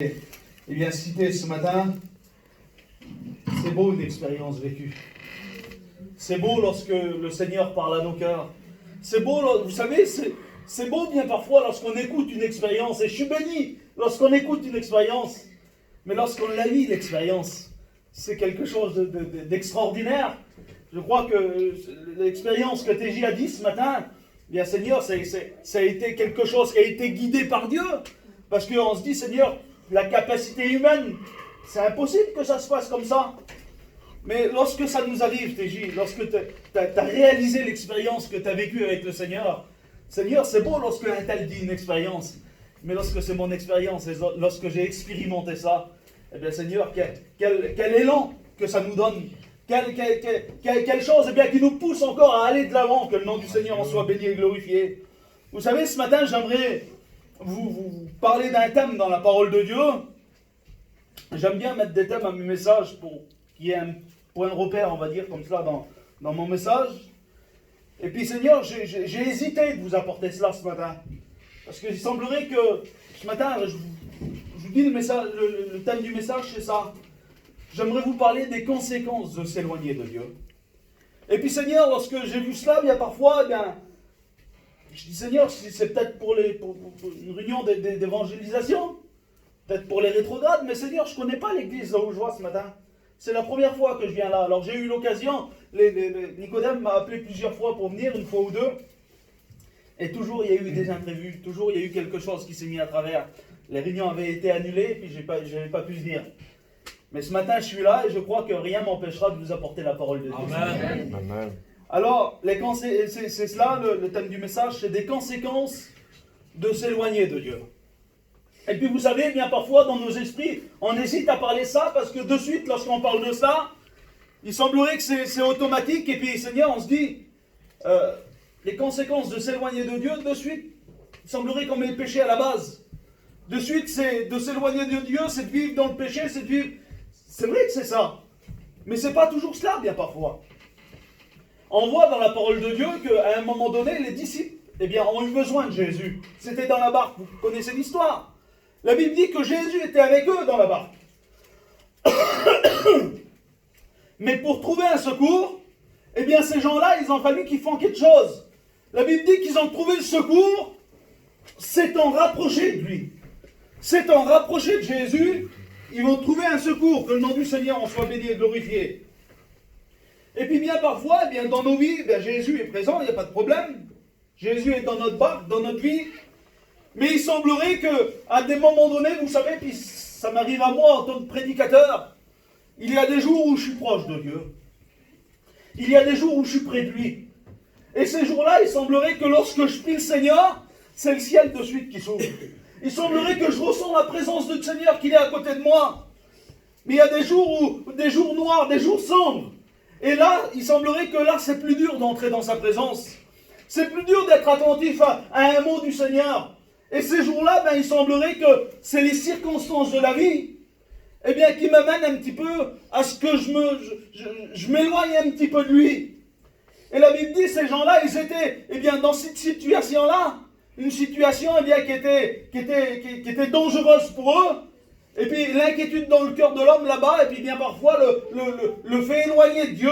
Eh bien, cité ce matin, c'est beau une expérience vécue. C'est beau lorsque le Seigneur parle à nos cœurs. C'est beau, vous savez, c'est beau bien parfois lorsqu'on écoute une expérience. Et je suis béni lorsqu'on écoute une expérience. Mais lorsqu'on la vit, l'expérience, c'est quelque chose d'extraordinaire. Je crois que l'expérience que TJ a dit ce matin, bien Seigneur, ça a été quelque chose qui a été guidé par Dieu. Parce qu'on se dit, Seigneur, la capacité humaine, c'est impossible que ça se passe comme ça. Mais lorsque ça nous arrive, TJ, lorsque tu as réalisé l'expérience que tu as vécue avec le Seigneur, Seigneur, c'est beau lorsque un tel dit une expérience. Mais lorsque c'est mon expérience, et lorsque j'ai expérimenté ça, eh bien Seigneur, quel élan que ça nous donne. Quelle chose eh bien, qui nous pousse encore à aller de l'avant, que le nom du Seigneur en soit béni et glorifié. Vous savez, ce matin, j'aimerais vous parler d'un thème dans la parole de Dieu. J'aime bien mettre des thèmes à mes messages pour qu'il y ait un point de repère, on va dire, comme cela dans mon message. Et puis Seigneur, j'ai hésité de vous apporter cela ce matin. Parce qu'il semblerait que ce matin, je vous dis le thème du message, c'est ça. J'aimerais vous parler des conséquences de s'éloigner de Dieu. Et puis Seigneur, lorsque j'ai vu cela, bien parfois, je dis Seigneur, c'est peut-être pour une réunion d'évangélisation, peut-être pour les rétrogrades, mais Seigneur, je ne connais pas l'église là où je vois ce matin. C'est la première fois que je viens là. Alors j'ai eu l'occasion, Nicodème m'a appelé plusieurs fois pour venir, une fois ou deux, et toujours il y a eu des imprévus, toujours il y a eu quelque chose qui s'est mis à travers. Les réunions avaient été annulées, puis je n'avais pas pu venir. Mais ce matin, je suis là et je crois que rien m'empêchera de vous apporter la parole de Dieu. Amen. Amen. Alors, c'est cela le thème du message, c'est des conséquences de s'éloigner de Dieu. Et puis vous savez, bien parfois dans nos esprits, on hésite à parler ça parce que de suite, lorsqu'on parle de ça, il semblerait que c'est automatique. Et puis Seigneur, on se dit, les conséquences de s'éloigner de Dieu, de suite, il semblerait qu'on met le péché à la base. De suite, c'est de s'éloigner de Dieu, c'est de vivre dans le péché, c'est de vivre... C'est vrai que c'est ça. Mais c'est pas toujours cela, bien parfois. On voit dans la parole de Dieu qu'à un moment donné, les disciples ont eu besoin de Jésus. C'était dans la barque, vous connaissez l'histoire. La Bible dit que Jésus était avec eux dans la barque. Mais pour trouver un secours, ces gens-là, ils ont fallu qu'ils font quelque chose. La Bible dit qu'ils ont trouvé le secours, s'étant rapprochés de lui. S'étant rapprochés de Jésus, ils vont trouver un secours, que le nom du Seigneur en soit béni et glorifié. Et puis bien parfois, dans nos vies, Jésus est présent, il n'y a pas de problème. Jésus est dans notre barque, dans notre vie. Mais il semblerait qu'à des moments donnés, vous savez, puis ça m'arrive à moi en tant que prédicateur, il y a des jours où je suis proche de Dieu. Il y a des jours où je suis près de lui. Et ces jours-là, il semblerait que lorsque je prie le Seigneur, c'est le ciel de suite qui s'ouvre. Il semblerait que je ressens la présence du Seigneur qu'il est à côté de moi. Mais il y a des jours noirs, des jours sombres. Et là, il semblerait que là, c'est plus dur d'entrer dans sa présence. C'est plus dur d'être attentif à un mot du Seigneur. Et ces jours-là, il semblerait que c'est les circonstances de la vie qui m'amènent un petit peu à ce que je m'éloigne un petit peu de lui. Et la Bible dit, ces gens-là, ils étaient dans cette situation-là, une situation qui était dangereuse pour eux. Et puis l'inquiétude dans le cœur de l'homme là-bas, et puis bien parfois le fait éloigner de Dieu.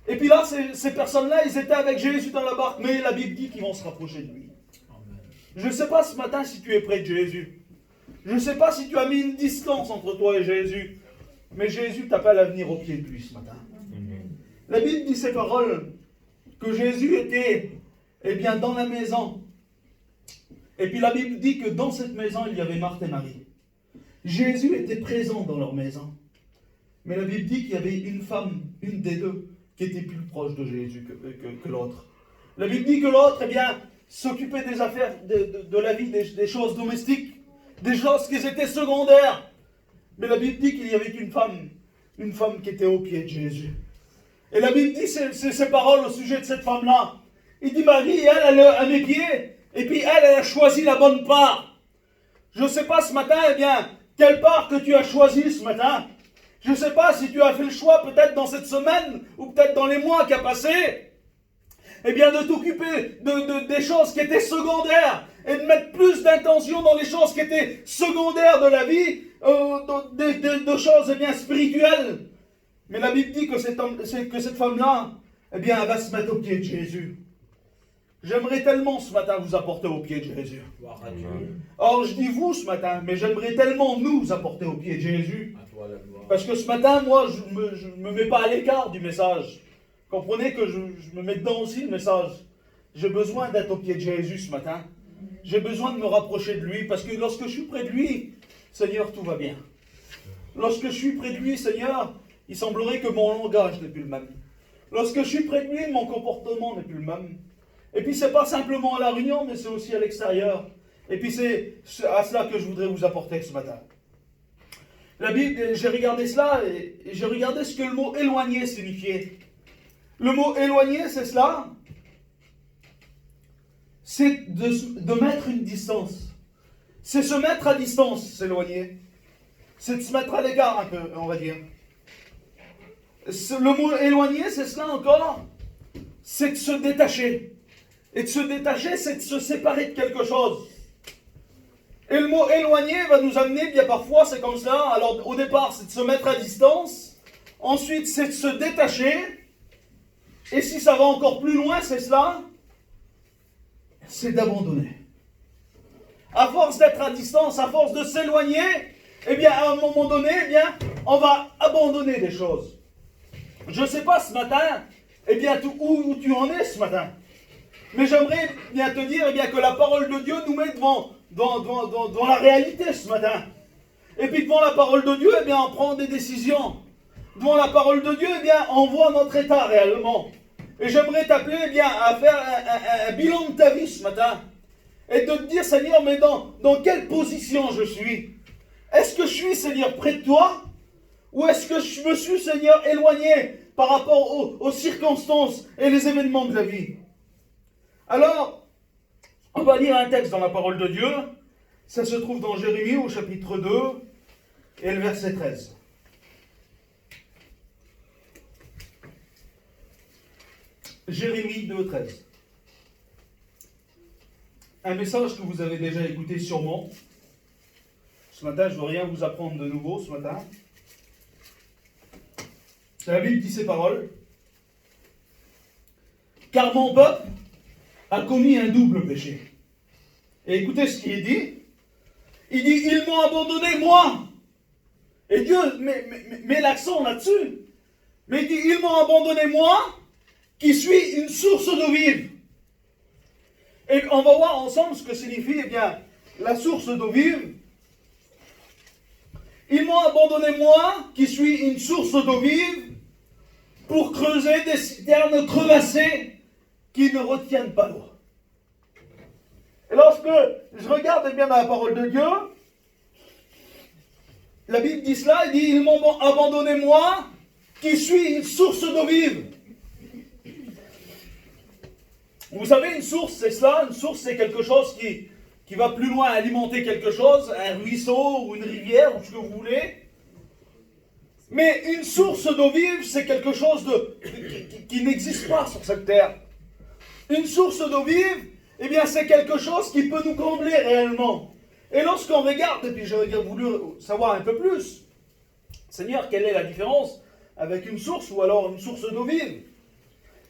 Et puis là, ces personnes-là, ils étaient avec Jésus dans la barque, mais la Bible dit qu'ils vont se rapprocher de lui. Amen. Je ne sais pas ce matin si tu es près de Jésus. Je ne sais pas si tu as mis une distance entre toi et Jésus. Mais Jésus t'appelle à venir au pied de lui ce matin. Amen. La Bible dit ces paroles, que Jésus était dans la maison. Et puis la Bible dit que dans cette maison, il y avait Marthe et Marie. Jésus était présent dans leur maison. Mais la Bible dit qu'il y avait une femme, une des deux, qui était plus proche de Jésus que l'autre. La Bible dit que l'autre, s'occupait des affaires de la vie, des choses domestiques, des choses qui étaient secondaires. Mais la Bible dit qu'il y avait une femme qui était au pied de Jésus. Et la Bible dit ces paroles au sujet de cette femme-là. Il dit, Marie, elle est à mes pieds, et puis elle a choisi la bonne part. Je ne sais pas ce matin, quelle part que tu as choisi ce matin. Je ne sais pas si tu as fait le choix, peut-être dans cette semaine, ou peut-être dans les mois qui a passé, de t'occuper des choses qui étaient secondaires, et de mettre plus d'intention dans les choses qui étaient secondaires de la vie, de choses eh bien, spirituelles. Mais la Bible dit que cette femme-là, eh bien, elle va se mettre au pied de Jésus. J'aimerais tellement ce matin vous apporter au pied de Jésus. Or, je dis vous ce matin, mais j'aimerais tellement nous apporter au pied de Jésus. Parce que ce matin, moi, je ne me mets pas à l'écart du message. Comprenez que je me mets dedans aussi le message. J'ai besoin d'être au pied de Jésus ce matin. J'ai besoin de me rapprocher de lui, parce que lorsque je suis près de lui, Seigneur, tout va bien. Lorsque je suis près de lui, Seigneur, il semblerait que mon langage n'est plus le même. Lorsque je suis près de lui, mon comportement n'est plus le même. Et puis c'est pas simplement à la réunion, mais c'est aussi à l'extérieur. Et puis c'est à cela que je voudrais vous apporter ce matin. La Bible, j'ai regardé cela et j'ai regardé ce que le mot éloigné signifiait. Le mot éloigné, c'est cela. C'est de mettre une distance. C'est se mettre à distance, s'éloigner. C'est de se mettre à l'écart un peu, on va dire. Le mot éloigné, c'est cela encore. C'est de se détacher. Et de se détacher, c'est de se séparer de quelque chose. Et le mot éloigné va nous amener, bien parfois, c'est comme ça. Alors, au départ, c'est de se mettre à distance. Ensuite, c'est de se détacher. Et si ça va encore plus loin, c'est cela. C'est d'abandonner. À force d'être à distance, à force de s'éloigner, eh bien, à un moment donné, eh bien, on va abandonner des choses. Je ne sais pas ce matin, eh bien, où tu en es ce matin. Mais j'aimerais bien te dire eh bien, que la parole de Dieu nous met devant la réalité ce matin. Et puis devant la parole de Dieu, eh bien, on prend des décisions. Devant la parole de Dieu, eh bien, on voit notre état réellement. Et j'aimerais t'appeler eh bien, à faire un bilan de ta vie ce matin. Et de te dire, Seigneur, mais dans quelle position je suis? Est-ce que je suis, Seigneur, près de toi? Ou est-ce que je me suis, Seigneur, éloigné par rapport aux circonstances et les événements de la vie? Alors, on va lire un texte dans la parole de Dieu. Ça se trouve dans Jérémie au chapitre 2 et le verset 13. Jérémie 2, 13. Un message que vous avez déjà écouté sûrement. Ce matin, je ne veux rien vous apprendre de nouveau ce matin. La Bible dit ces paroles. Car mon peuple a commis un double péché. Et écoutez ce qu'il dit. Il dit, ils m'ont abandonné moi. Et Dieu met l'accent là-dessus. Mais il dit, ils m'ont abandonné moi, qui suis une source d'eau vive. Et on va voir ensemble ce que signifie eh bien, la source d'eau vive. Ils m'ont abandonné moi, qui suis une source d'eau vive, pour creuser des citernes crevassées qui ne retiennent pas l'eau. Et lorsque je regarde eh bien, dans la parole de Dieu, la Bible dit cela, elle dit, ils m'ont abandonné moi, qui suis une source d'eau vive. Vous savez, une source, c'est cela. Une source, c'est quelque chose qui va plus loin alimenter quelque chose, un ruisseau ou une rivière, ou ce que vous voulez. Mais une source d'eau vive, c'est quelque chose qui n'existe pas sur cette terre. Une source d'eau vive, eh bien, c'est quelque chose qui peut nous combler réellement. Et lorsqu'on regarde, et puis j'aurais voulu savoir un peu plus, Seigneur, quelle est la différence avec une source ou alors une source d'eau vive?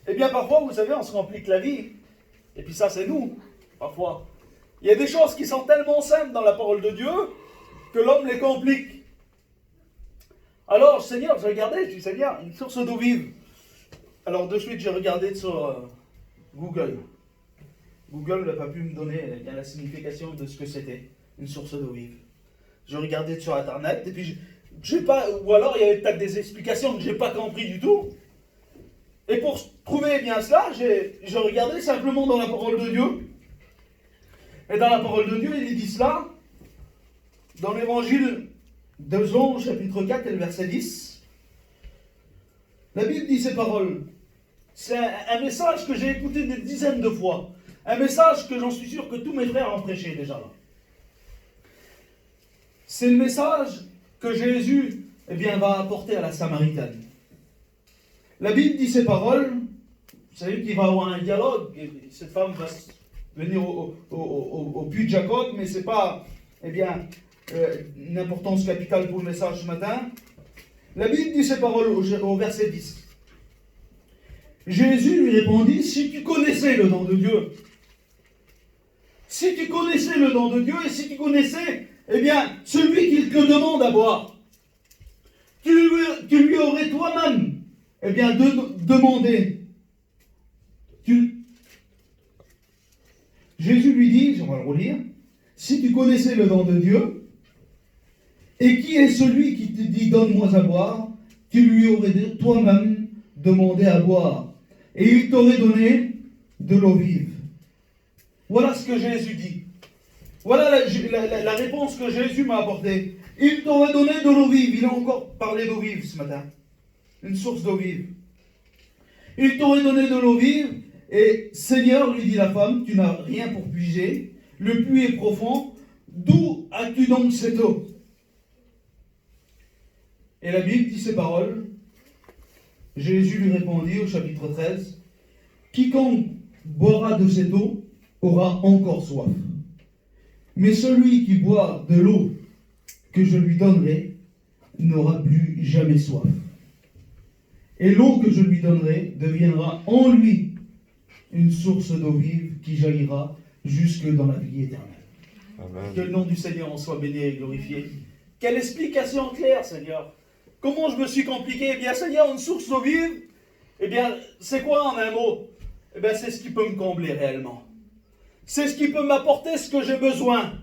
Eh bien, parfois, vous savez, on se complique la vie. Et puis ça, c'est nous, parfois. Il y a des choses qui sont tellement simples dans la parole de Dieu que l'homme les complique. Alors, Seigneur, je regardais, je dis, Seigneur, une source d'eau vive. Alors, de suite, j'ai regardé sur Google. Google n'a pas pu me donner bien la signification de ce que c'était, une source d'eau vive. Je regardais sur Internet, et puis, j'ai pas, ou alors il y avait peut-être des explications que je n'ai pas compris du tout. Et pour trouver bien cela, je regardais simplement dans la parole de Dieu. Et dans la parole de Dieu, il dit cela, dans l'évangile de Jean, chapitre 4 et le verset 10. La Bible dit ces paroles. C'est un message que j'ai écouté des dizaines de fois. Un message que j'en suis sûr que tous mes frères ont prêché déjà là. C'est le message que Jésus eh bien, va apporter à la Samaritaine. La Bible dit ces paroles. Vous savez qu'il va avoir un dialogue. Et cette femme venir au puits de Jacob, mais ce n'est pas, eh bien, une importance capitale pour le message ce matin. La Bible dit ces paroles au verset 10. Jésus lui répondit, si tu connaissais le don de Dieu, si tu connaissais le don de Dieu et si tu connaissais, eh bien, celui qu'il te demande à boire, tu lui aurais toi-même, eh bien, demandé. Jésus lui dit, on va le relire, si tu connaissais le don de Dieu, et qui est celui qui te dit donne-moi à boire, tu lui aurais toi-même demandé à boire, et il t'aurait donné de l'eau vive. Voilà ce que Jésus dit. Voilà la réponse que Jésus m'a apportée. Il t'aurait donné de l'eau vive. Il a encore parlé d'eau vive ce matin. Une source d'eau vive. Il t'aurait donné de l'eau vive. Et Seigneur, lui dit la femme, tu n'as rien pour puiser. Le puits est profond. D'où as-tu donc cette eau? Et la Bible dit ces paroles. Jésus lui répondit au chapitre 13. Quiconque boira de cette eau aura encore soif. Mais celui qui boit de l'eau que je lui donnerai n'aura plus jamais soif. Et l'eau que je lui donnerai deviendra en lui une source d'eau vive qui jaillira jusque dans la vie éternelle. Amen. Que le nom du Seigneur en soit béni et glorifié. Quelle explication claire, Seigneur. Comment je me suis compliqué? Eh bien, Seigneur, une source d'eau vive, eh bien, c'est quoi en un mot? Eh bien, c'est ce qui peut me combler réellement. C'est ce qui peut m'apporter ce que j'ai besoin.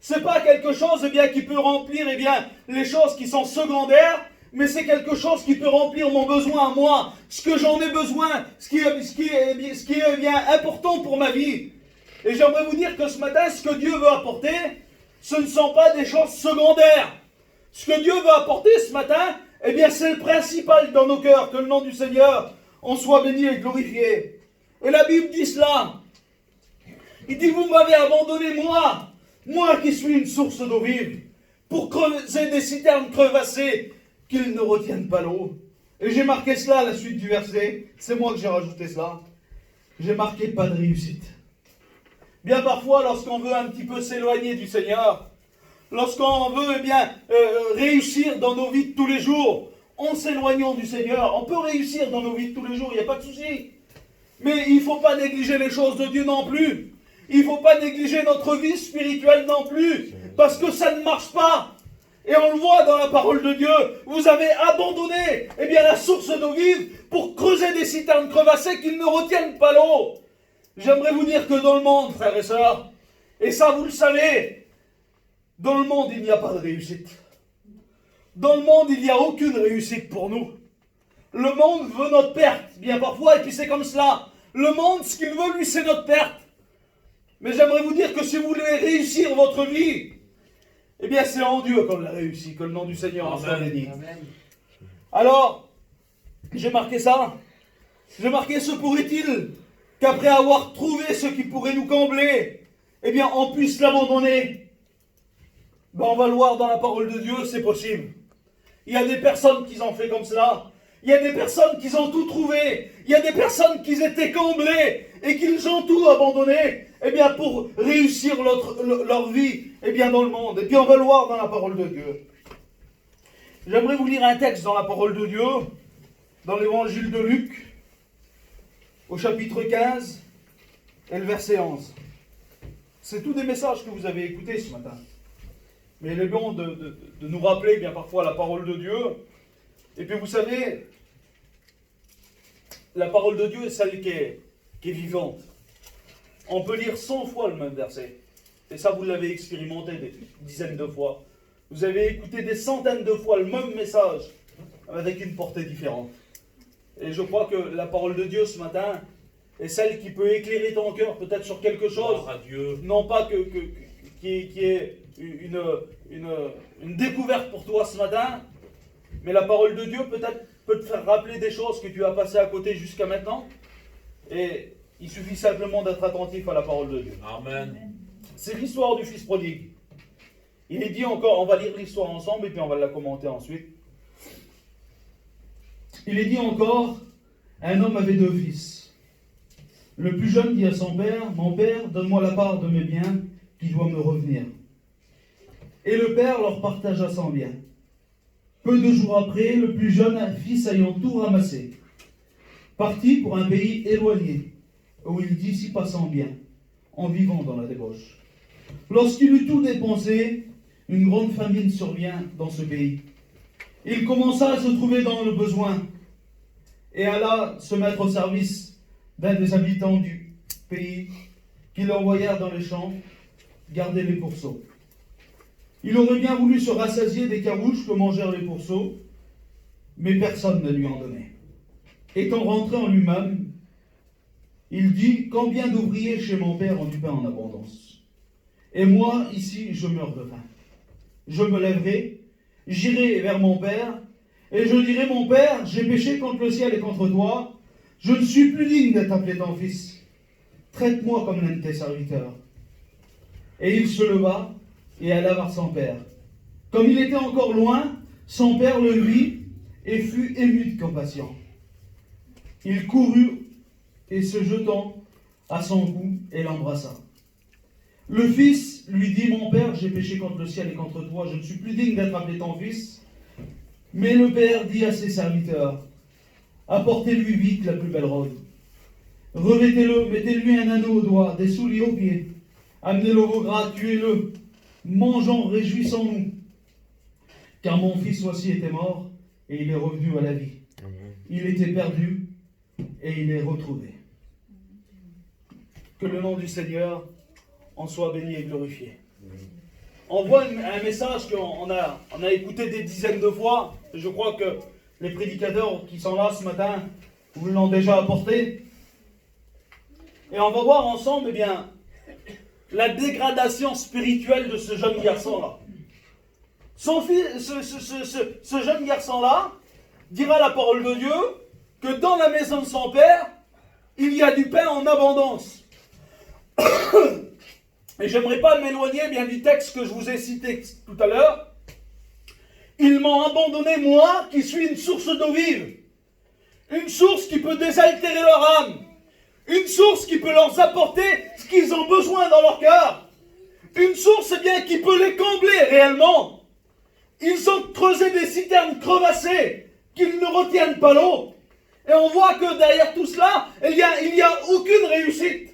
C'est pas quelque chose, eh bien, qui peut remplir, eh bien, les choses qui sont secondaires, mais c'est quelque chose qui peut remplir mon besoin à moi, ce que j'en ai besoin, ce qui est bien important pour ma vie. Et j'aimerais vous dire que ce matin, ce que Dieu veut apporter, ce ne sont pas des choses secondaires. Ce que Dieu veut apporter ce matin, eh bien, c'est le principal dans nos cœurs. Que le nom du Seigneur en soit béni et glorifié. Et la Bible dit cela. Il dit, vous m'avez abandonné, moi qui suis une source d'eau vive, pour creuser des citernes crevassées, qu'ils ne retiennent pas l'eau. Et j'ai marqué cela à la suite du verset. C'est moi que j'ai rajouté cela. J'ai marqué pas de réussite. Bien parfois, lorsqu'on veut un petit peu s'éloigner du Seigneur, lorsqu'on veut réussir dans nos vies de tous les jours, en s'éloignant du Seigneur, on peut réussir dans nos vies de tous les jours, il n'y a pas de souci. Mais il ne faut pas négliger les choses de Dieu non plus. Il ne faut pas négliger notre vie spirituelle non plus, parce que ça ne marche pas. Et on le voit dans la parole de Dieu, vous avez abandonné la source d'eau vive pour creuser des citernes crevassées qui ne retiennent pas l'eau. J'aimerais vous dire que dans le monde, frères et sœurs, et ça vous le savez, dans le monde il n'y a pas de réussite. Dans le monde il n'y a aucune réussite pour nous. Le monde veut notre perte, bien parfois, et puis c'est comme cela. Le monde, ce qu'il veut, lui, c'est notre perte. Mais j'aimerais vous dire que si vous voulez réussir votre vie, eh bien c'est en Dieu qu'on l'a réussi, que le nom du Seigneur en soit béni. Alors, j'ai marqué ça. J'ai marqué, se pourrait-il qu'après avoir trouvé ce qui pourrait nous combler, eh bien on puisse l'abandonner? Ben, on va le voir dans la parole de Dieu, c'est possible. Il y a des personnes qui ont fait comme cela. Il y a des personnes qui ont tout trouvé. Il y a des personnes qui étaient comblées et qui ont tout abandonné, eh bien, pour réussir leur vie, eh bien, dans le monde. Et puis on va le voir dans la parole de Dieu. J'aimerais vous lire un texte dans la parole de Dieu, dans l'évangile de Luc, au chapitre 15 et le verset 11. C'est tous des messages que vous avez écoutés ce matin. Mais il est bon de nous rappeler bien parfois la parole de Dieu. Et puis vous savez, la parole de Dieu est celle qui est vivante. On peut lire 100 fois le même verset. Et ça, vous l'avez expérimenté des dizaines de fois. Vous avez écouté des centaines de fois le même message, avec une portée différente. Et je crois que la parole de Dieu ce matin est celle qui peut éclairer ton cœur peut-être sur quelque chose. Non pas qui est une découverte pour toi ce matin, mais la parole de Dieu peut-être peut te faire rappeler des choses que tu as passées à côté jusqu'à maintenant. Et il suffit simplement d'être attentif à la parole de Dieu. Amen. C'est l'histoire du fils prodigue. Il est dit encore, on va lire l'histoire ensemble et puis on va la commenter ensuite. Il est dit encore, un homme avait deux fils. Le plus jeune dit à son père, « Mon père, donne-moi la part de mes biens qui doit me revenir. » Et le père leur partagea son bien. Peu de jours après, le plus jeune fils ayant tout ramassé, partit pour un pays éloigné, où il dissipa son bien, en vivant dans la débauche. Lorsqu'il eut tout dépensé, une grande famine survient dans ce pays. Il commença à se trouver dans le besoin et alla se mettre au service d'un des habitants du pays qui l'envoyèrent dans les champs garder les pourceaux. Il aurait bien voulu se rassasier des carouches que mangèrent les pourceaux, mais personne ne lui en donnait. Étant rentré en lui-même, il dit, « Combien d'ouvriers chez mon père ont du pain en abondance? Et moi, ici, je meurs de faim. Je me lèverai, j'irai vers mon père, et je dirai, mon père, j'ai péché contre le ciel et contre toi, je ne suis plus digne d'être appelé ton fils. Traite-moi comme l'un de tes serviteurs. » Et il se leva et alla vers son père. Comme il était encore loin, son père le vit et fut ému de compassion. Il courut et se jetant à son cou et l'embrassa. Le fils lui dit, « Mon père, j'ai péché contre le ciel et contre toi, je ne suis plus digne d'être appelé ton fils. » Mais le père dit à ses serviteurs, « Apportez-lui vite la plus belle robe. Revêtez-le, mettez-lui un anneau au doigt, des souliers aux pieds. Amenez-le au gras, tuez-le. Mangeons, réjouissons-nous. Car mon fils voici était mort, et il est revenu à la vie. Il était perdu, et il est retrouvé. » Que le nom du Seigneur en soit béni et glorifié. On voit un message qu'on a écouté des dizaines de fois. Je crois que les prédicateurs qui sont là ce matin vous l'ont déjà apporté. Et on va voir ensemble, eh bien, la dégradation spirituelle de ce jeune garçon-là. Ce jeune garçon-là dira la parole de Dieu que dans la maison de son père, il y a du pain en abondance. Et j'aimerais pas m'éloigner bien du texte que je vous ai cité tout à l'heure. Ils m'ont abandonné, moi, qui suis une source d'eau vive. Une source qui peut désaltérer leur âme. Une source qui peut leur apporter ce qu'ils ont besoin dans leur cœur. Une source, eh bien, qui peut les combler réellement. Ils ont creusé des citernes crevassées qu'ils ne retiennent pas l'eau. Et on voit que derrière tout cela, il y a aucune réussite.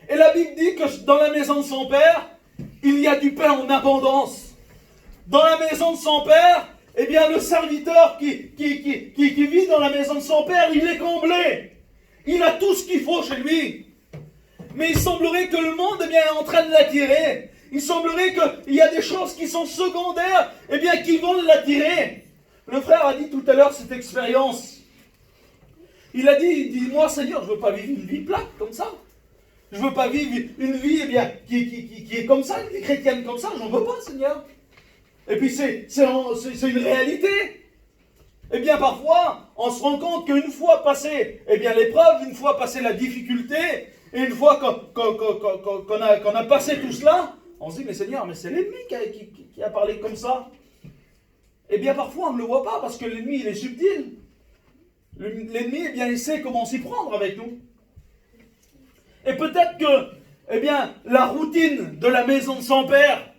Et la Bible dit que dans la maison de son père, il y a du pain en abondance. Dans la maison de son père, eh bien, le serviteur qui vit dans la maison de son père, il est comblé. Il a tout ce qu'il faut chez lui. Mais il semblerait que le monde, eh bien, est en train de l'attirer. Il semblerait qu'il y a des choses qui sont secondaires, eh bien, qui vont l'attirer. Le frère a dit tout à l'heure cette expérience. Il a dit, moi Seigneur, je ne veux pas vivre une vie plate comme ça. Je ne veux pas vivre une vie, eh bien, qui est comme ça, une vie chrétienne comme ça. J'en veux pas, Seigneur. Et puis c'est une réalité. Eh bien, parfois, on se rend compte qu'une fois passé, eh bien, l'épreuve, une fois passé la difficulté, et une fois qu'on a passé tout cela, on se dit, mais Seigneur, mais c'est l'ennemi qui a parlé comme ça. Eh bien, parfois, on ne le voit pas parce que l'ennemi, il est subtil. L'ennemi, eh bien, il sait comment s'y prendre avec nous. Et peut-être que, eh bien, la routine de la maison de son père,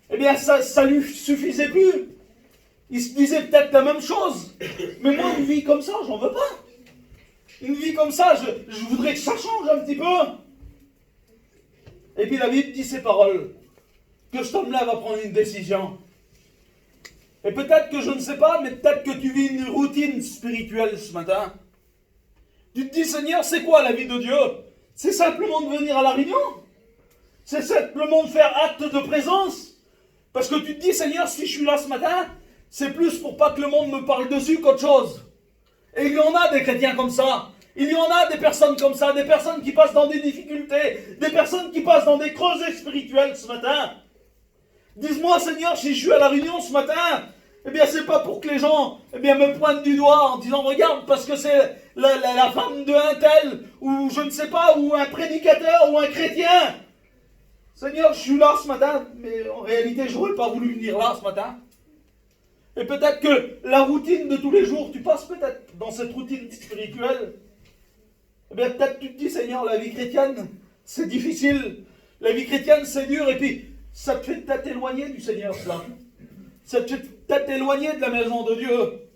eh bien, ça lui suffisait plus. Il se disait peut-être la même chose. Mais moi, une vie comme ça, j'en veux pas. Une vie comme ça, je voudrais que ça change un petit peu. Et puis la Bible dit ces paroles. Que cet homme-là va prendre une décision. Et peut-être que je ne sais pas, mais peut-être que tu vis une routine spirituelle ce matin. Tu te dis, Seigneur, c'est quoi la vie de Dieu? C'est simplement de venir à la réunion. C'est simplement de faire acte de présence. Parce que tu te dis, Seigneur, si je suis là ce matin, c'est plus pour pas que le monde me parle dessus qu'autre chose. Et il y en a des chrétiens comme ça. Il y en a des personnes comme ça, des personnes qui passent dans des difficultés, des personnes qui passent dans des creusets spirituels ce matin. Dis-moi, Seigneur, si je suis à la réunion ce matin, eh bien, c'est pas pour que les gens, eh bien, me pointent du doigt en disant, regarde, parce que c'est la femme de un tel, ou je ne sais pas, ou un prédicateur, ou un chrétien. Seigneur, je suis là ce matin, mais en réalité, je n'aurais pas voulu venir là ce matin. Et peut-être que la routine de tous les jours, tu passes peut-être dans cette routine spirituelle. Eh bien, peut-être tu te dis, Seigneur, la vie chrétienne, c'est difficile. La vie chrétienne, c'est dur. Et puis, ça te fait peut-être éloigner du Seigneur, cela. Ça te fait peut-être éloigner de la maison de Dieu.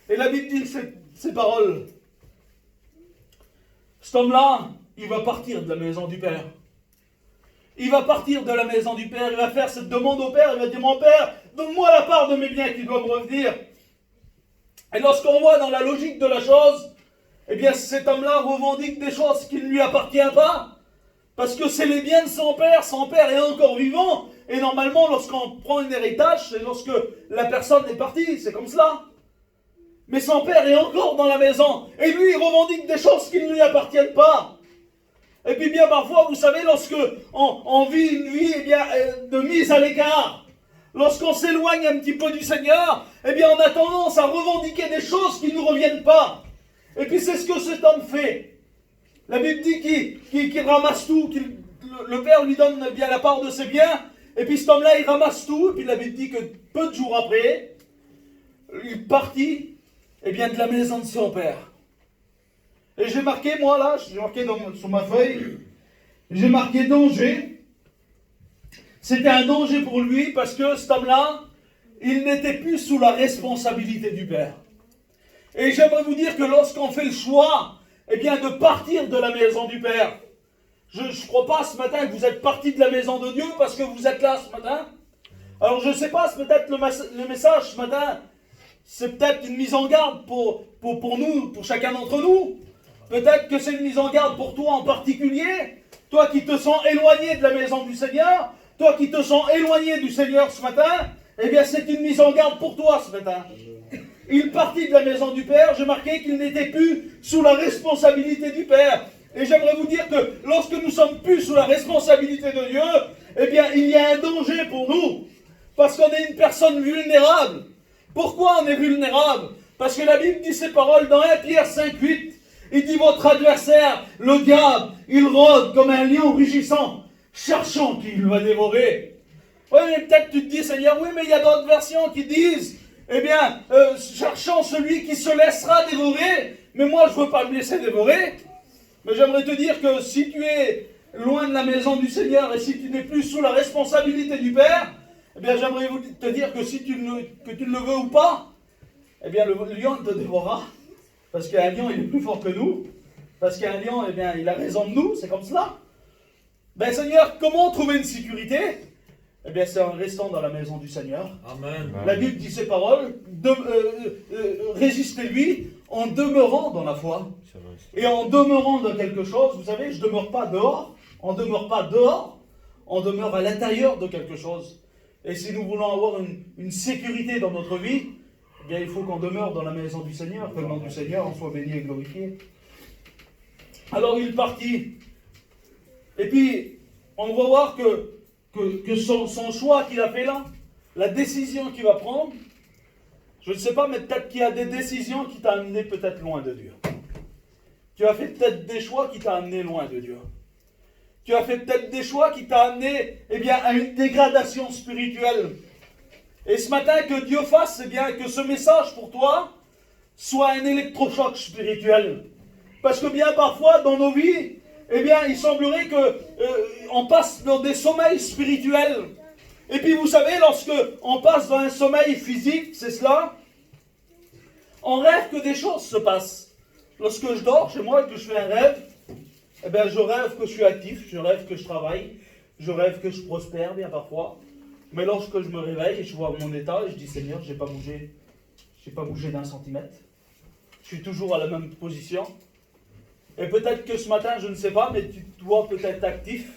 Et la Bible dit ces paroles. Cet homme-là, il va partir de la maison du Père. Il va partir de la maison du Père. Il va faire cette demande au Père. Il va dire, mon Père, donne-moi la part de mes biens qui doivent me revenir. Et lorsqu'on voit dans la logique de la chose, eh bien cet homme-là revendique des choses qui ne lui appartiennent pas, parce que c'est les biens de son père est encore vivant, et normalement lorsqu'on prend un héritage, c'est lorsque la personne est partie, c'est comme cela. Mais son père est encore dans la maison, et lui il revendique des choses qui ne lui appartiennent pas. Et puis bien parfois, vous savez, lorsque on vit une vie de mise à l'écart, lorsqu'on s'éloigne un petit peu du Seigneur, eh bien on a tendance à revendiquer des choses qui ne nous reviennent pas. Et puis c'est ce que cet homme fait. La Bible dit qu'il ramasse tout, le Père lui donne bien la part de ses biens, et puis cet homme-là il ramasse tout, et puis la Bible dit que peu de jours après, il partit de la maison de son Père. Et j'ai marqué, moi là, j'ai marqué sur ma feuille, j'ai marqué danger. C'était un danger pour lui parce que cet homme-là, il n'était plus sous la responsabilité du Père. Et j'aimerais vous dire que lorsqu'on fait le choix, de partir de la maison du Père, je ne crois pas ce matin que vous êtes parti de la maison de Dieu parce que vous êtes là ce matin. Alors je ne sais pas, c'est peut-être le message ce matin, c'est peut-être une mise en garde pour nous, pour chacun d'entre nous. Peut-être que c'est une mise en garde pour toi en particulier, toi qui te sens éloigné de la maison du Seigneur, toi qui te sens éloigné du Seigneur ce matin, c'est une mise en garde pour toi ce matin. Il partit de la maison du Père, j'ai marqué qu'il n'était plus sous la responsabilité du Père. Et j'aimerais vous dire que lorsque nous ne sommes plus sous la responsabilité de Dieu, il y a un danger pour nous. Parce qu'on est une personne vulnérable. Pourquoi on est vulnérable? Parce que la Bible dit ces paroles dans 1 Pierre 5,8. Il dit, votre adversaire, le diable, il rôde comme un lion rugissant, cherchant qui il va dévorer. Oui, mais peut-être tu te dis, Seigneur, oui, mais il y a d'autres versions qui disent, cherchant celui qui se laissera dévorer, mais moi je ne veux pas me laisser dévorer. Mais j'aimerais te dire que si tu es loin de la maison du Seigneur et si tu n'es plus sous la responsabilité du Père, j'aimerais te dire que si tu ne le veux ou pas, le lion te dévorera. Parce qu'un lion, il est plus fort que nous. Parce qu'un lion, il a raison de nous, c'est comme cela. Seigneur, comment trouver une sécurité? C'est en restant dans la maison du Seigneur. Amen. La Bible dit ces paroles, résistez-lui en demeurant dans la foi. Et en demeurant dans quelque chose, vous savez, je ne demeure pas dehors, on ne demeure pas dehors, on demeure à l'intérieur de quelque chose. Et si nous voulons avoir une sécurité dans notre vie, il faut qu'on demeure dans la maison du Seigneur, que le nom du Seigneur en soit béni et glorifié. Alors il partit. Et puis, on va voir que son choix qu'il a fait là, la décision qu'il va prendre, je ne sais pas, mais peut-être qu'il y a des décisions qui t'ont amené peut-être loin de Dieu. Tu as fait peut-être des choix qui t'ont amené loin de Dieu. Tu as fait peut-être des choix qui t'ont amené à une dégradation spirituelle. Et ce matin, que Dieu fasse, que ce message pour toi soit un électrochoc spirituel. Parce que bien parfois, dans nos vies, il semblerait qu'on passe dans des sommeils spirituels. Et puis vous savez, lorsque on passe dans un sommeil physique, c'est cela, on rêve que des choses se passent. Lorsque je dors chez moi et que je fais un rêve, je rêve que je suis actif, je rêve que je travaille, je rêve que je prospère bien parfois. Mais lorsque je me réveille et je vois mon état, je dis Seigneur, je n'ai pas bougé d'un centimètre. Je suis toujours à la même position. Et peut-être que ce matin, je ne sais pas, mais tu dois peut-être être actif.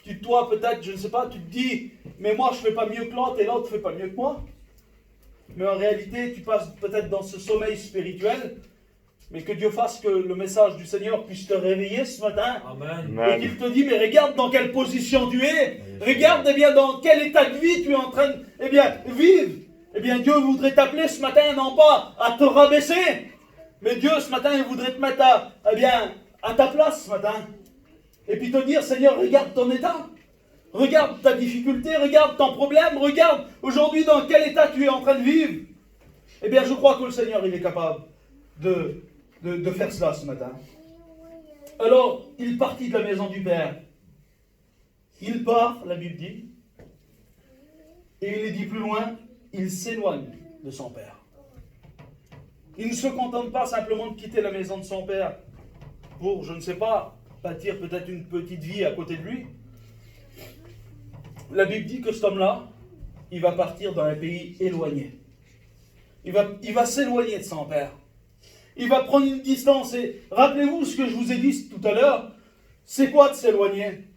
Tu dois peut-être, je ne sais pas, tu te dis, mais moi je ne fais pas mieux que l'autre et l'autre ne fait pas mieux que moi. Mais en réalité, tu passes peut-être dans ce sommeil spirituel. Mais que Dieu fasse que le message du Seigneur puisse te réveiller ce matin. Amen. Et qu'il te dise, mais regarde dans quelle position tu es. Regarde dans quel état de vie tu es en train de vivre. Dieu voudrait t'appeler ce matin, non pas à te rabaisser, mais Dieu ce matin, il voudrait te mettre à ta place ce matin. Et puis te dire, Seigneur, regarde ton état. Regarde ta difficulté, regarde ton problème, regarde aujourd'hui dans quel état tu es en train de vivre. Je crois que le Seigneur, il est capable de faire cela ce matin. Alors, il partit de la maison du Père. Il part, la Bible dit, et il est dit plus loin, il s'éloigne de son Père. Il ne se contente pas simplement de quitter la maison de son Père pour, je ne sais pas, bâtir peut-être une petite vie à côté de lui. La Bible dit que cet homme-là, il va partir dans un pays éloigné. Il va s'éloigner de son Père. Il va prendre une distance. Et rappelez-vous ce que je vous ai dit tout à l'heure. C'est quoi de s'éloigner?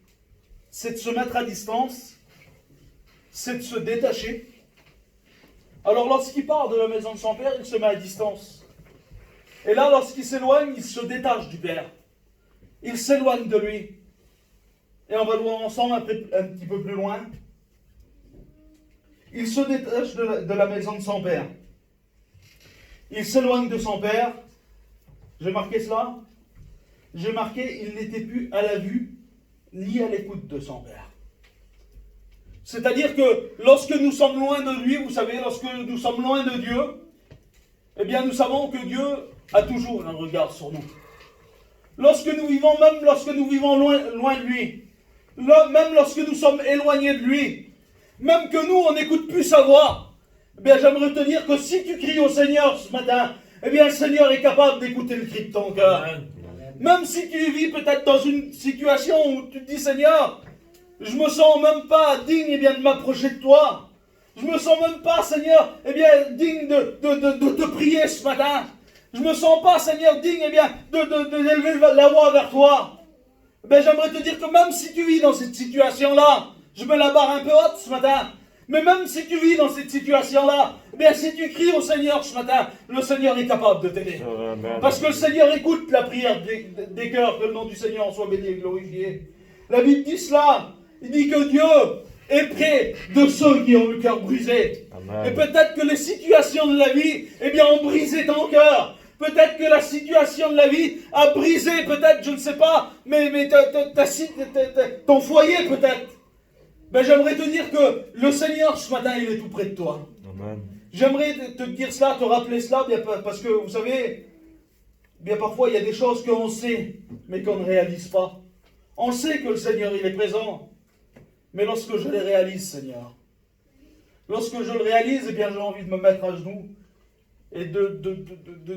C'est de se mettre à distance. C'est de se détacher. Alors lorsqu'il part de la maison de son Père, il se met à distance. Et là, lorsqu'il s'éloigne, il se détache du Père. Il s'éloigne de lui. Et on va le voir ensemble un petit peu plus loin. Il se détache de la maison de son Père. Il s'éloigne de son Père. J'ai marqué cela. J'ai marqué, il n'était plus à la vue ni à l'écoute de son Père. C'est-à-dire que lorsque nous sommes loin de lui, vous savez, lorsque nous sommes loin de Dieu, eh bien nous savons que Dieu a toujours un regard sur nous. Lorsque nous vivons, même lorsque nous vivons loin de lui, même lorsque nous sommes éloignés de lui, même que nous, on n'écoute plus sa voix, eh bien j'aimerais te dire que si tu cries au Seigneur ce matin, eh bien le Seigneur est capable d'écouter le cri de ton cœur. Même si tu vis peut-être dans une situation où tu te dis, Seigneur, je me sens même pas digne eh bien, de m'approcher de toi. Je me sens même pas, Seigneur, eh bien, digne de te prier ce matin. Je me sens pas, Seigneur, digne eh bien, d'élever la voix vers toi. Eh bien, j'aimerais te dire que même si tu vis dans cette situation-là, je me la barre un peu haute ce matin, mais même si tu vis dans cette situation-là, eh bien, si tu cries au Seigneur ce matin, le Seigneur est capable de t'aider. Parce que le Seigneur écoute la prière des cœurs, que le nom du Seigneur en soit béni et glorifié. La Bible dit cela. Il dit que Dieu est près de ceux qui ont le cœur brisé. Amen. Et peut-être que les situations de la vie, eh bien, ont brisé ton cœur. Peut-être que la situation de la vie a brisé, peut-être, je ne sais pas, mais ton foyer peut-être. Ben, j'aimerais te dire que le Seigneur, ce matin, il est tout près de toi. Amen. J'aimerais te dire cela, te rappeler cela, bien, parce que, vous savez, bien parfois, il y a des choses qu'on sait, mais qu'on ne réalise pas. On sait que le Seigneur, il est présent. Mais lorsque je les réalise, Seigneur, lorsque je le réalise, eh bien, j'ai envie de me mettre à genoux et de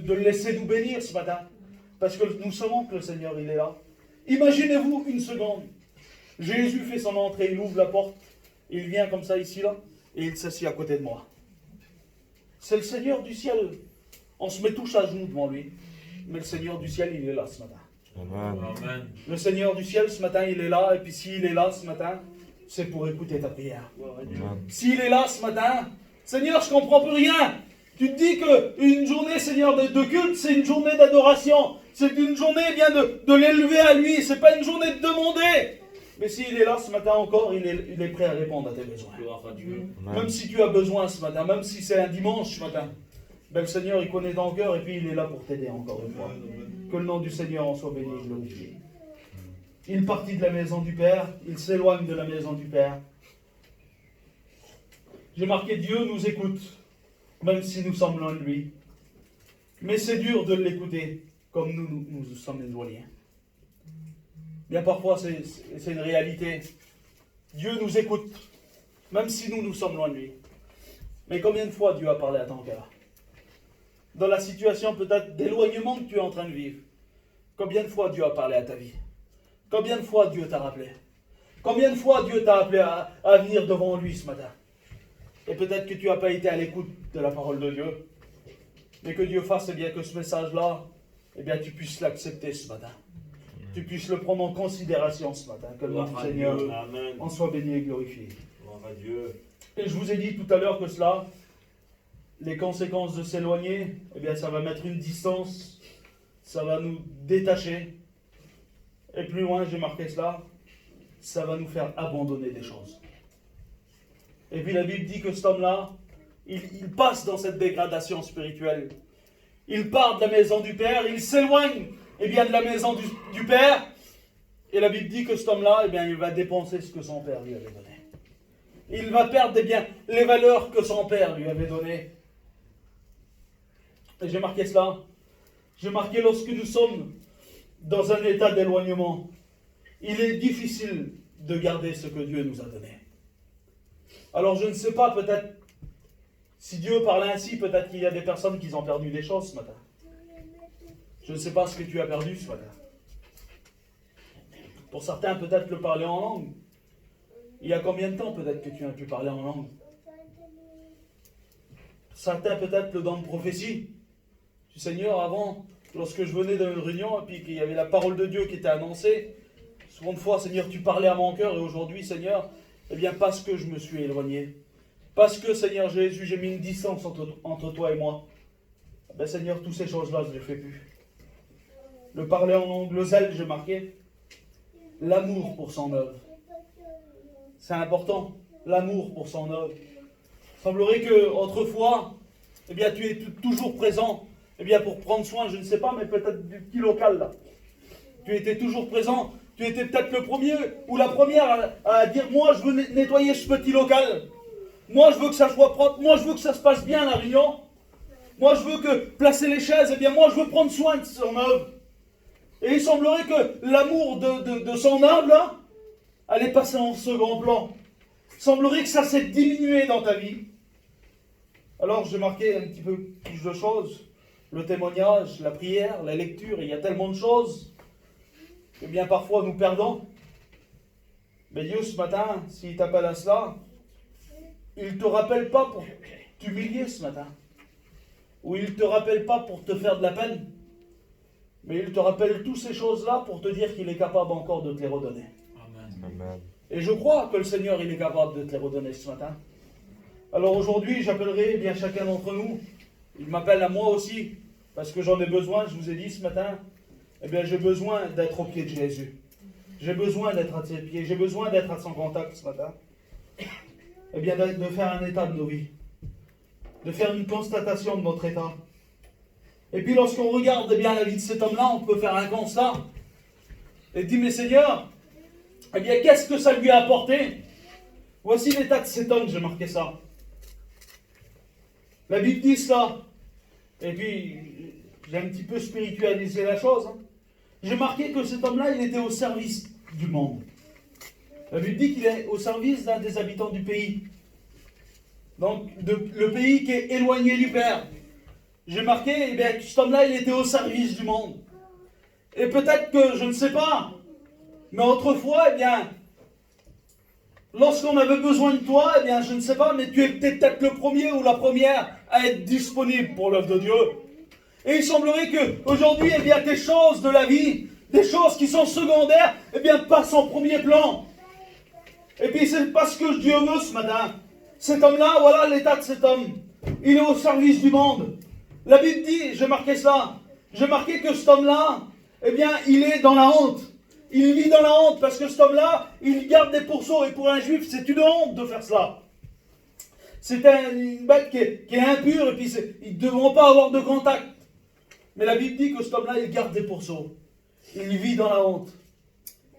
le laisser nous bénir ce matin. Parce que nous savons que le Seigneur, il est là. Imaginez-vous une seconde. Jésus fait son entrée, il ouvre la porte, il vient comme ça ici, là, et il s'assied à côté de moi. C'est le Seigneur du ciel. On se met tous à genoux devant lui. Mais le Seigneur du ciel, il est là ce matin. Amen. Le Seigneur du ciel, ce matin, il est là. Et puis s'il est là ce matin, c'est pour écouter ta prière. S'il est là ce matin, Seigneur, je ne comprends plus rien. Tu te dis qu'une journée, Seigneur, de culte, c'est une journée d'adoration. C'est une journée bien de l'élever à lui. Ce n'est pas une journée de demander. Mais s'il est là ce matin encore, il est prêt à répondre à tes besoins. Même si tu as besoin ce matin, même si c'est un dimanche ce matin, ben le Seigneur, il connaît ton cœur et puis il est là pour t'aider encore une fois. Que le nom du Seigneur en soit béni et glorifié. Il partit de la maison du Père, il s'éloigne de la maison du Père. J'ai marqué Dieu nous écoute, même si nous sommes loin de lui. Mais c'est dur de l'écouter, comme nous sommes éloignés. Bien parfois, c'est une réalité. Dieu nous écoute, même si nous sommes loin de lui. Mais combien de fois Dieu a parlé à ton cœur? Dans la situation peut-être d'éloignement que tu es en train de vivre, combien de fois Dieu a parlé à ta vie? Combien de fois Dieu t'a rappelé? Combien de fois Dieu t'a appelé à venir devant lui ce matin? Et peut-être que tu n'as pas été à l'écoute de la parole de Dieu. Mais que Dieu fasse eh bien, que ce message-là, eh bien, tu puisses l'accepter ce matin. Tu puisses le prendre en considération ce matin. Que le nom du Seigneur en soit béni et glorifié. Et je vous ai dit tout à l'heure que cela, les conséquences de s'éloigner, eh bien, ça va mettre une distance, ça va nous détacher. Et plus loin, j'ai marqué cela, ça va nous faire abandonner des choses. Et puis la Bible dit que cet homme-là, il passe dans cette dégradation spirituelle. Il part de la maison du Père, il s'éloigne eh bien, de la maison du Père. Et la Bible dit que cet homme-là, eh bien, il va dépenser ce que son Père lui avait donné. Il va perdre eh bien, les valeurs que son Père lui avait données. Et j'ai marqué cela. J'ai marqué lorsque nous sommes dans un état d'éloignement, il est difficile de garder ce que Dieu nous a donné. Alors je ne sais pas, peut-être, si Dieu parle ainsi, peut-être qu'il y a des personnes qui ont perdu des choses ce matin. Je ne sais pas ce que tu as perdu ce matin. Pour certains, peut-être le parler en langue. Il y a combien de temps peut-être que tu as pu parler en langue? Certains, peut-être le don de prophétie. Du Seigneur, avant, lorsque je venais dans une réunion et puis qu'il y avait la parole de Dieu qui était annoncée, souvent de fois, Seigneur, tu parlais à mon cœur, et aujourd'hui, Seigneur, eh bien, parce que je me suis éloigné, parce que, Seigneur Jésus, j'ai mis une distance entre toi et moi, eh bien, Seigneur, toutes ces choses-là, je ne les fais plus. Le parler en langue, le zèle, j'ai marqué. L'amour pour son œuvre. C'est important, l'amour pour son œuvre. Il semblerait qu'autrefois, eh bien, tu es toujours présent, eh bien, pour prendre soin, je ne sais pas, mais peut-être du petit local là. Tu étais toujours présent, tu étais peut-être le premier ou la première à dire, moi je veux nettoyer ce petit local. Moi je veux que ça soit propre, moi je veux que ça se passe bien la réunion. Moi je veux que placer les chaises, eh bien moi je veux prendre soin de son œuvre. Et il semblerait que l'amour de son œuvre là, elle est passée en second plan. Il semblerait que ça s'est diminué dans ta vie. Alors j'ai marqué un petit peu plus de choses. Le témoignage, la prière, la lecture, il y a tellement de choses que bien parfois nous perdons. Mais Dieu ce matin, s'il t'appelle à cela, il ne te rappelle pas pour t'humilier ce matin. Ou il ne te rappelle pas pour te faire de la peine. Mais il te rappelle toutes ces choses-là pour te dire qu'il est capable encore de te les redonner. Amen. Et je crois que le Seigneur, il est capable de te les redonner ce matin. Alors aujourd'hui, j'appellerai bien chacun d'entre nous. Il m'appelle à moi aussi, parce que j'en ai besoin, je vous ai dit ce matin. Eh bien, j'ai besoin d'être au pied de Jésus. J'ai besoin d'être à ses pieds. J'ai besoin d'être à son contact ce matin. Eh bien, de faire un état de nos vies. De faire une constatation de notre état. Et puis, lorsqu'on regarde bien la vie de cet homme-là, on peut faire un constat. Et dire, mais Seigneur, eh bien, qu'est-ce que ça lui a apporté? Voici l'état de cet homme, j'ai marqué ça. La Bible dit cela. Et puis, j'ai un petit peu spiritualisé la chose. J'ai marqué que cet homme-là, il était au service du monde. La Bible dit qu'il est au service d'un des habitants du pays. Donc, le pays qui est éloigné du Père. J'ai marqué eh bien, que cet homme-là, il était au service du monde. Et peut-être que, je ne sais pas, mais autrefois, eh bien, lorsqu'on avait besoin de toi, eh bien, je ne sais pas, mais tu étais peut-être le premier ou la première à être disponible pour l'œuvre de Dieu. Et il semblerait qu'aujourd'hui, eh bien, des choses de la vie, des choses qui sont secondaires, eh bien, passent en premier plan. Et puis c'est parce que Dieu veut ce matin. Cet homme-là, voilà l'état de cet homme. Il est au service du monde. La Bible dit, j'ai marqué ça, j'ai marqué que cet homme-là, eh bien, il est dans la honte. Il vit dans la honte parce que cet homme-là, il garde des pourceaux. Et pour un juif, c'est une honte de faire cela. C'est une bête qui est impure et puis ils ne devront pas avoir de contact. Mais la Bible dit que cet homme-là, il garde des pourceaux. Il vit dans la honte.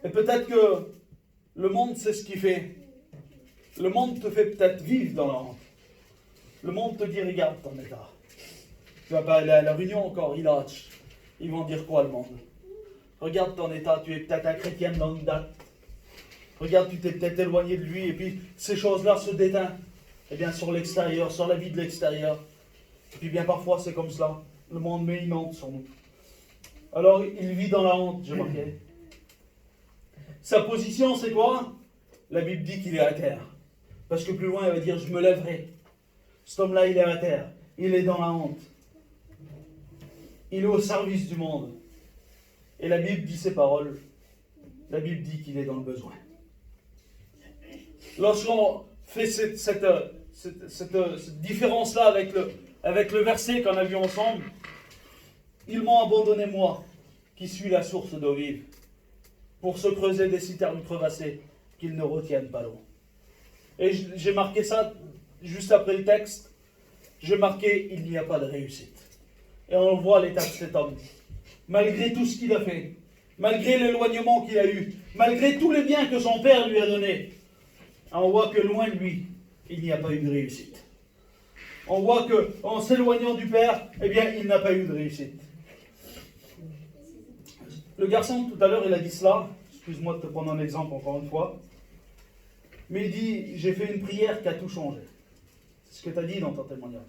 Et peut-être que le monde, c'est ce qu'il fait. Le monde te fait peut-être vivre dans la honte. Le monde te dit, regarde ton état. Tu vas pas aller à la réunion encore, ils vont dire quoi le monde? Regarde ton état, tu es peut-être un chrétien de longue date. Regarde, tu t'es peut-être éloigné de lui et puis ces choses-là se déteignent. Eh bien, sur l'extérieur, sur la vie de l'extérieur. Et puis bien parfois, c'est comme cela. Le monde met une honte sur nous. Alors, il vit dans la honte, j'ai marqué. Sa position, c'est quoi? La Bible dit qu'il est à terre. Parce que plus loin, elle va dire, je me lèverai. Cet homme-là, il est à terre. Il est dans la honte. Il est au service du monde. Et la Bible dit ces paroles. La Bible dit qu'il est dans le besoin. Lorsqu'on fait cette différence-là avec le verset qu'on a vu ensemble, ils m'ont abandonné moi, qui suis la source d'eau vive, pour se creuser des citernes crevassées, qu'ils ne retiennent pas l'eau. Et j'ai marqué ça juste après le texte. J'ai marqué, il n'y a pas de réussite. Et on voit l'état de cet homme. Malgré tout ce qu'il a fait, malgré l'éloignement qu'il a eu, malgré tous les biens que son père lui a donnés, on voit que loin de lui, il n'y a pas eu de réussite. On voit qu'en s'éloignant du Père, eh bien, il n'a pas eu de réussite. Le garçon, tout à l'heure, il a dit cela. Excuse-moi de te prendre un exemple encore une fois. Mais il dit, j'ai fait une prière qui a tout changé. C'est ce que tu as dit dans ton témoignage.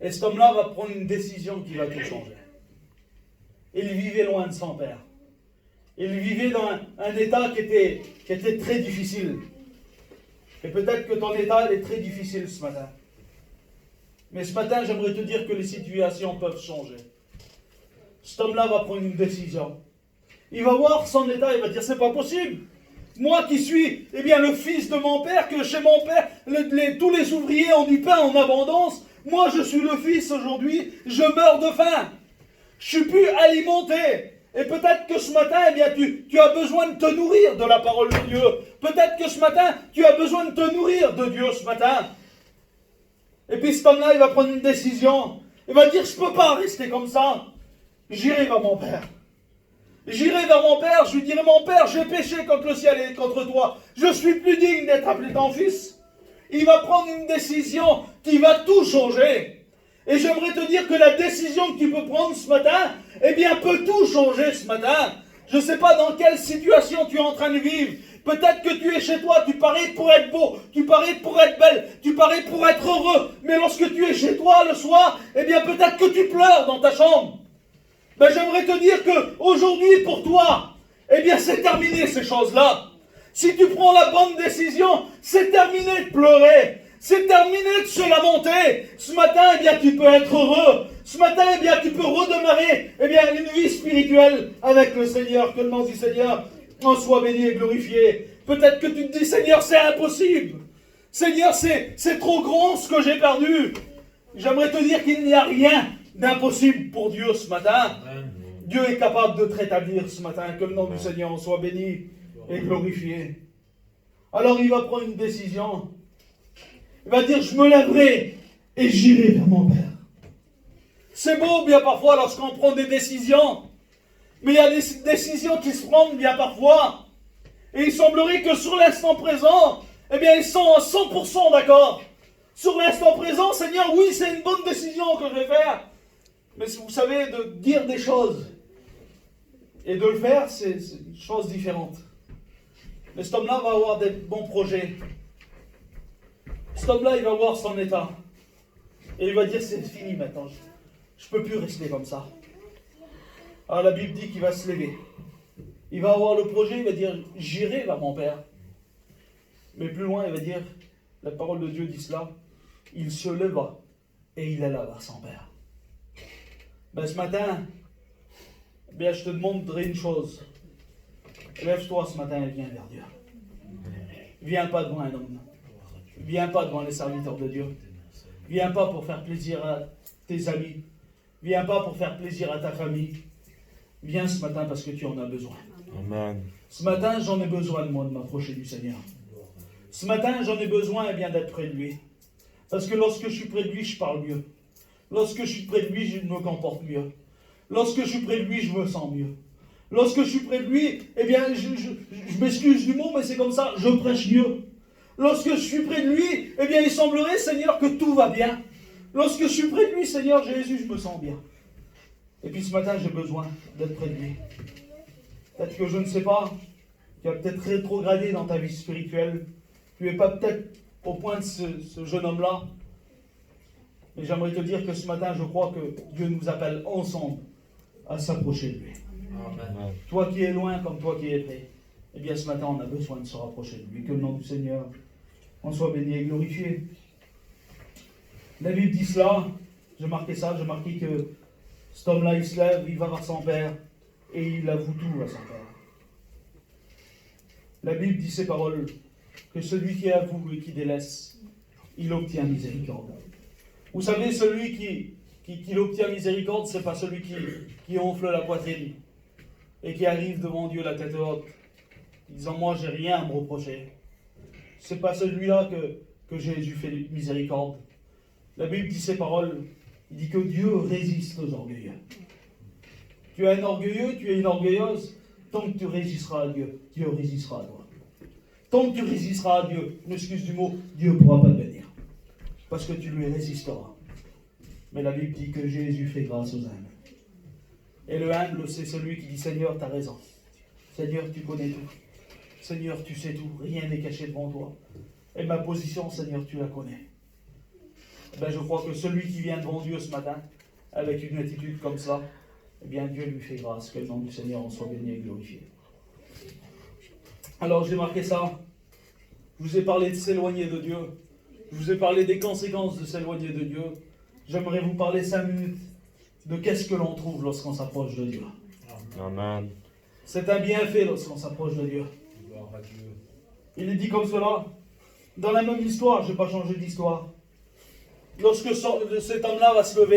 Et cet homme-là va prendre une décision qui va tout changer. Il vivait loin de son père. Il vivait dans un état qui était très difficile. Et peut-être que ton état est très difficile ce matin. Mais ce matin, j'aimerais te dire que les situations peuvent changer. Cet homme-là va prendre une décision. Il va voir son état, il va dire, c'est pas possible. Moi qui suis, le fils de mon père, que chez mon père, tous les ouvriers ont du pain en abondance. Moi, je suis le fils aujourd'hui, je meurs de faim. Je suis plus alimenté. Et peut-être que ce matin, tu as besoin de te nourrir de la parole de Dieu. Peut-être que ce matin, tu as besoin de te nourrir de Dieu ce matin. Et puis cet homme-là, il va prendre une décision. Il va dire, je ne peux pas rester comme ça. J'irai vers mon père. J'irai vers mon père, je lui dirai, mon père, j'ai péché contre le ciel et contre toi. Je suis plus digne d'être appelé ton fils. Il va prendre une décision qui va tout changer. Et j'aimerais te dire que la décision que tu peux prendre ce matin, peut tout changer ce matin. Je ne sais pas dans quelle situation tu es en train de vivre. Peut-être que tu es chez toi, tu parais pour être beau, tu parais pour être belle, tu parais pour être heureux. Mais lorsque tu es chez toi le soir, peut-être que tu pleures dans ta chambre. J'aimerais te dire qu'aujourd'hui, pour toi, c'est terminé ces choses-là. Si tu prends la bonne décision, c'est terminé de pleurer. C'est terminé de se lamenter. Ce matin, tu peux être heureux. Ce matin, tu peux redémarrer une vie spirituelle avec le Seigneur. Que le nom du Seigneur en soit béni et glorifié. Peut-être que tu te dis, Seigneur, c'est impossible. Seigneur, c'est trop grand ce que j'ai perdu. J'aimerais te dire qu'il n'y a rien d'impossible pour Dieu ce matin. Dieu est capable de te rétablir ce matin. Que le nom du Seigneur en soit béni et glorifié. Alors il va prendre une décision. Il va dire, je me lèverai et j'irai vers mon Père. C'est beau bien parfois lorsqu'on prend des décisions. Mais il y a des décisions qui se prennent bien parfois. Et il semblerait que sur l'instant présent, ils sont à 100% d'accord. Sur l'instant présent, Seigneur, oui, c'est une bonne décision que je vais faire. Mais vous savez, de dire des choses et de le faire, c'est une chose différente. Mais cet homme-là va avoir des bons projets. Cet homme-là, il va voir son état. Et il va dire, c'est fini maintenant. Je ne peux plus rester comme ça. Alors la Bible dit qu'il va se lever. Il va avoir le projet, il va dire, j'irai vers mon Père. Mais plus loin, il va dire, la parole de Dieu dit cela, il se leva et il alla vers son Père. Ce matin, je te demanderai une chose. Lève-toi ce matin et viens vers Dieu. Viens pas devant un homme. Viens pas devant les serviteurs de Dieu. Viens pas pour faire plaisir à tes amis. Viens pas pour faire plaisir à ta famille. Viens ce matin parce que tu en as besoin. Amen. Ce matin, j'en ai besoin de moi de m'approcher du Seigneur. Ce matin, j'en ai besoin d'être près de lui. Parce que lorsque je suis près de lui, je parle mieux. Lorsque je suis près de lui, je me comporte mieux. Lorsque je suis près de lui, je me sens mieux. Lorsque je suis près de lui, je m'excuse du mot, mais c'est comme ça, je prêche mieux. Lorsque je suis près de lui, il semblerait, Seigneur, que tout va bien. Lorsque je suis près de lui, Seigneur Jésus, je me sens bien. Et puis ce matin, j'ai besoin d'être près de lui. Peut-être que je ne sais pas, tu as peut-être rétrogradé dans ta vie spirituelle. Tu n'es pas peut-être au point de ce jeune homme-là. Mais j'aimerais te dire que ce matin, je crois que Dieu nous appelle ensemble à s'approcher de lui. Amen. Toi qui es loin comme toi qui es près, ce matin, on a besoin de se rapprocher de lui. Que le nom du Seigneur en soit béni et glorifié. La Bible dit cela, j'ai marqué que cet homme-là, il se lève, il va vers son Père et il avoue tout à son Père. La Bible dit ces paroles, que celui qui avoue et qui délaisse, il obtient miséricorde. Vous savez, celui qui obtient miséricorde, ce n'est pas celui qui enfle la poitrine et qui arrive devant Dieu la tête haute, disant, moi, j'ai rien à me reprocher. Ce n'est pas celui-là que Jésus fait miséricorde. La Bible dit ces paroles, il dit que Dieu résiste aux orgueilleux. Tu es un orgueilleux, tu es une orgueilleuse, tant que tu résisteras à Dieu, Dieu résistera à toi. Tant que tu résisteras à Dieu, m'excuse du mot, Dieu ne pourra pas te bénir. Parce que tu lui résisteras. Mais la Bible dit que Jésus fait grâce aux humbles. Et le humble, c'est celui qui dit, Seigneur, tu as raison. Seigneur, tu connais tout. Seigneur, tu sais tout. Rien n'est caché devant toi. Et ma position, Seigneur, tu la connais. Je crois que celui qui vient devant Dieu ce matin, avec une attitude comme ça, eh bien Dieu lui fait grâce. Que le nom du Seigneur en soit béni et glorifié. Alors j'ai marqué ça. Je vous ai parlé de s'éloigner de Dieu. Je vous ai parlé des conséquences de s'éloigner de Dieu. J'aimerais vous parler 5 minutes de qu'est-ce que l'on trouve lorsqu'on s'approche de Dieu. Amen. C'est un bienfait lorsqu'on s'approche de Dieu. Il est dit comme cela. Dans la même histoire, je ne vais pas changer d'histoire. Lorsque cet homme-là va se lever,